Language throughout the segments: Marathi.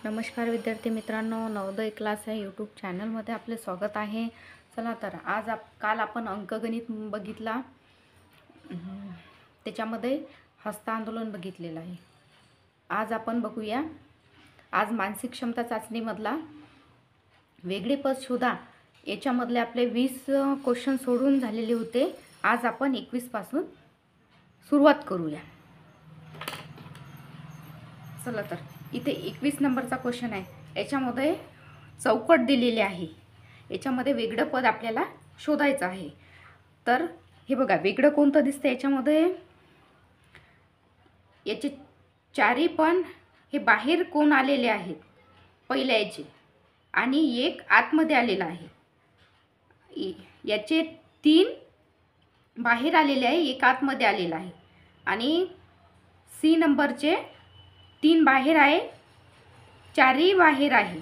नमस्कार विद्यार्थी मित्रांनो, नवोदय क्लास या यूट्यूब चॅनलमध्ये आपले स्वागत आहे। चला तर आज काल आपण अंकगणित बघितला, त्याच्यामध्ये हस्तांदोलन बघितलेलं आहे। आज आपण बघूया, आज मानसिक क्षमता चाचणीमधला वेगळे पद शोधा याच्यामधले आपले 20 क्वेश्चन सोडून झालेले होते। आज आपण 21 पासून सुरुवात करूया। चला तर इथे 21 नंबरचा क्वेश्चन आहे। याच्यामध्ये चौकट दिलेली आहे, याच्यामध्ये वेगळं पद आपल्याला शोधायचं आहे। तर हे बघा, वेगळं कोणतं दिसतं याच्यामध्ये, याचे चारी पण हे बाहेर कोण आलेले आहेत पहिल्या याचे, आणि एक आतमध्ये आलेला आहे। याचे 3 बाहेर आलेले आहे, एक आतमध्ये आलेला आहे, आणि सी नंबरचे 3 बाहेर आहे, 4ही बाहेर आहे,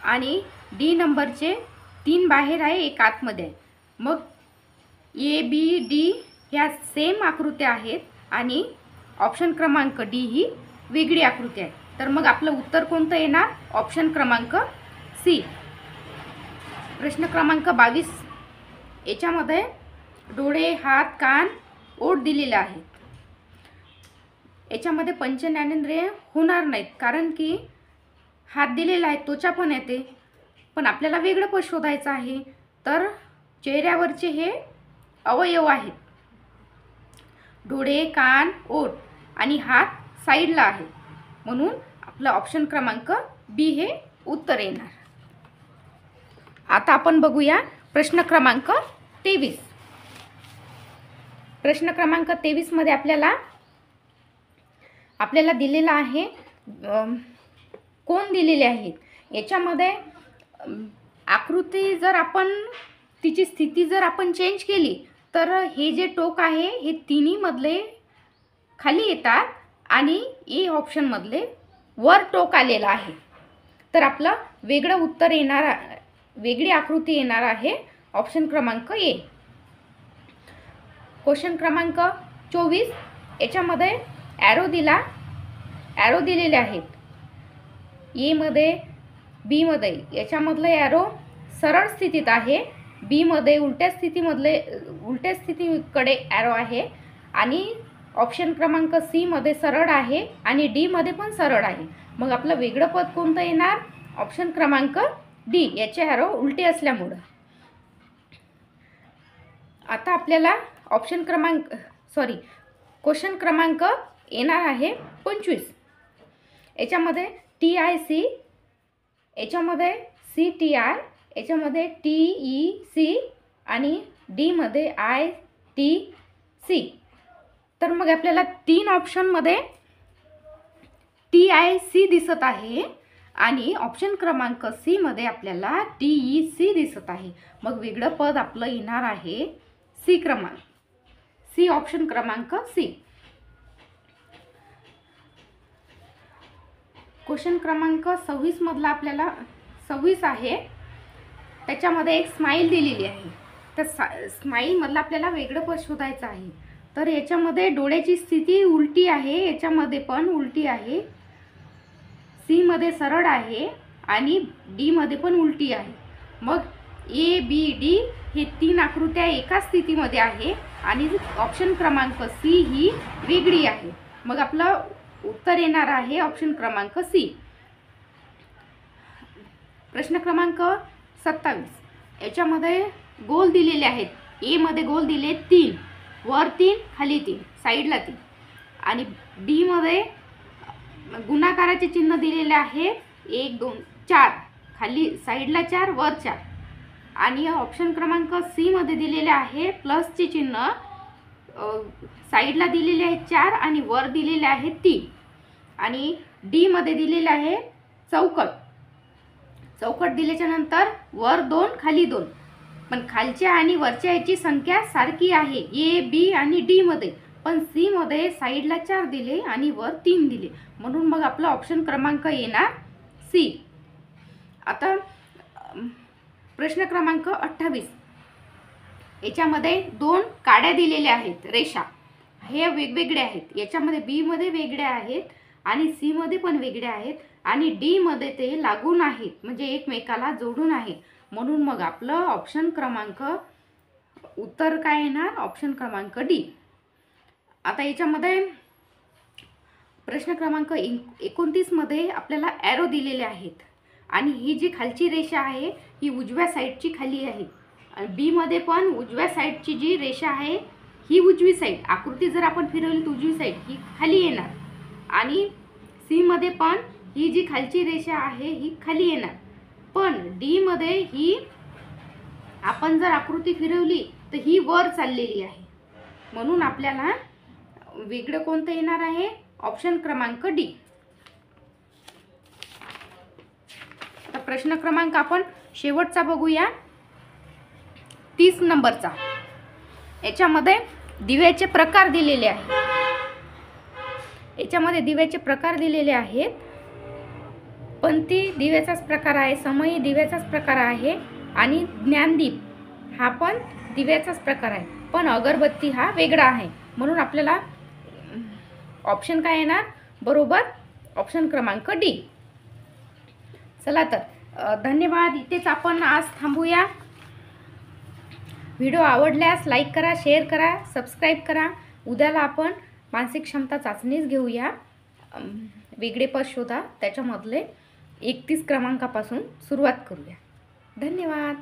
आणि डी नंबरचे 3 बाहेर आहे, एक आतमध्ये आहे। मग ए बी डी ह्या सेम आकृत्या आहेत, आणि ऑप्शन क्रमांक डी ही वेगळी आकृती आहे। तर मग आपलं उत्तर कोणतं येणार? ऑप्शन क्रमांक सी। प्रश्न क्रमांक 22, याच्यामध्ये डोळे, हात, कान, ओठ दिलेले आहेत। याच्यामध्ये पंच ज्ञानेंद्रिय होणार नाहीत, कारण की हात दिलेला आहे, त्वचा पण येते, पण आपल्याला वेगळं पद शोधायचं आहे। तर चेहऱ्यावरचे हे अवयव आहेत, डोळे, कान, ओठ आणि हात साईडला आहे, म्हणून आपलं ऑप्शन क्रमांक बी हे उत्तर येणार। आता आपण बघूया प्रश्न क्रमांक 23। प्रश्न क्रमांक 23 मध्ये आपल्याला दिलेला आहे, कोण दिलेले आहेत। याच्यामध्ये आकृती जर आपण तिची स्थिती जर आपण चेंज केली, तर हे जे टोक आहे हे तिन्ही मधले खाली येतात, आणि ए ऑप्शन मधले वर टोक आलेलं आहे। तर आपलं वेगळं उत्तर येणार, वेगळी आकृती येणार आहे ऑप्शन क्रमांक ए। क्वेश्चन क्रमांक 24, याच्यामध्ये ॲरो दिलेले आहेत, ए मध्ये, बी मध्ये। याच्यामधलं ॲरो सरळ स्थितीत आहे, बी मध्ये उलट्या स्थितीकडे ॲरो आहे, आणि ऑप्शन क्रमांक सी मध्ये सरळ आहे, आणि डी मध्ये पण सरळ आहे। मग आपलं वेगळं पद कोणतं येणार? ऑप्शन क्रमांक डी, याचे ॲरो उलटे असल्यामुळे। आता आपल्याला क्वेश्चन क्रमांक येणार आहे 25। याच्यामध्ये TIC, याच्यामध्ये CTI, याच्यामध्ये TEC, आणि डी मध्ये ITC। तर मग आपल्याला 3 ऑप्शनमध्ये TIC दिसत आहे, आणि ऑप्शन क्रमांक सी मध्ये आपल्याला TEC दिसत आहे। मग वेगळं पद आपलं येणार आहे सी ऑप्शन क्रमांक सी। क्वेश्चन क्रमांक 26 मधला आपल्याला 26 आहे, त्याच्यामध्ये एक स्माईल दिलेली आहे। तर स्माईल मधला आपल्याला वेगळं पद शोधायचं आहे। तर याच्यामध्ये डोळ्याची स्थिती उलटी आहे, याच्यामध्ये पण उलटी आहे, सी मध्ये सरळ आहे, आणि डी मध्ये पण उलटी आहे। मग ए बी डी हे 3 आकृत्या एका स्थितीमध्ये आहे, आणि ऑप्शन क्रमांक सी ही वेगळी आहे। मग आपलं उत्तर येणार आहे ऑप्शन क्रमांक सी। प्रश्न क्रमांक 27, याच्यामध्ये गोल दिलेले आहेत, ए मध्ये गोल दिले 3, वर 3, खाली 3, साईडला 3, आणि डी मध्ये गुणाकाराचे चिन्ह दिलेले आहे, 1 2 4, खाली साईडला 4, वर 4, आणि ऑप्शन क्रमांक सी मध्ये दिलेले आहे प्लसचे चिन्ह, साईडला दिलेले आहे 4, आणि वर दिलेले आहे 3, आणि डी मध्ये दिलेले आहे चौकट दिल्याच्या नंतर वर 2, खाली 2, पण खालच्या आणि वरच्या याची संख्या सारखी आहे ए बी आणि डी मध्ये, पण सी मध्ये साईडला 4 दिले आणि वर 3 दिले, म्हणून मग आपला ऑप्शन क्रमांक येणार सी। आता प्रश्न क्रमांक 28, याच्यामध्ये 2 काड्या दिलेल्या आहेत, रेषा, हे वेगवेगळे आहेत, याच्यामध्ये बी मध्ये वेगळे आहेत, आणि सी मध्ये पण वेगळे आहेत आणि डी मध्ये ते लागून आहेत, म्हणजे एकमेकाला जोडून आहेत. म्हणून मग आपलं ऑप्शन क्रमांक उत्तर काय येणार? ऑप्शन क्रमांक डी. आता याच्यामध्ये प्रश्न क्रमांक 29 मध्ये आपल्याला ॲरो दिलेले आहेत आणि ही जी खालची रेषा आहे ही उजव्या साईडची खाली आहे. बी मध्ये पण उजव्या साईडची जी रेषा आहे ही उजवी साईड, आकृती जर आपण फिरवली तर उजवी साईड ही खाली येणार. आणि सी मध्ये पण ही जी खालची रेषा आहे ही खाली येणार. पण डी मध्ये ही आपण जर आकृती फिरवली तर ही वर चाललेली आहे. म्हणून आपल्याला वेगळं कोणतं येणार आहे? ऑप्शन क्रमांक डी. आता प्रश्न क्रमांक आपण शेवटचा बघूया, 30 नंबरचा. याच्यामध्ये दिव्याचे प्रकार दिलेले आहेत. याच्यामध्ये दिव्याचे प्रकार दिलेले आहेत. पंथी दिव्याचाच प्रकार आहे, समयी दिव्याचाच प्रकार आहे आणि ज्ञानदीप हा पण दिव्याचाच प्रकार आहे, पण अगरबत्ती हा वेगळा आहे. म्हणून आपल्याला ऑप्शन काय येणार? बरोबर ऑप्शन क्रमांक डी. चला तर धन्यवाद. इथेच आपण आज थांबूया. व्हिडिओ आवडल्यास लाईक करा, शेअर करा, सबस्क्राईब करा. उद्याला आपण मानसिक क्षमता चाचणीच घेऊया. वेगळे पद शोधा, त्याच्यामधले 31 क्रमांकापासून सुरुवात करूया. धन्यवाद.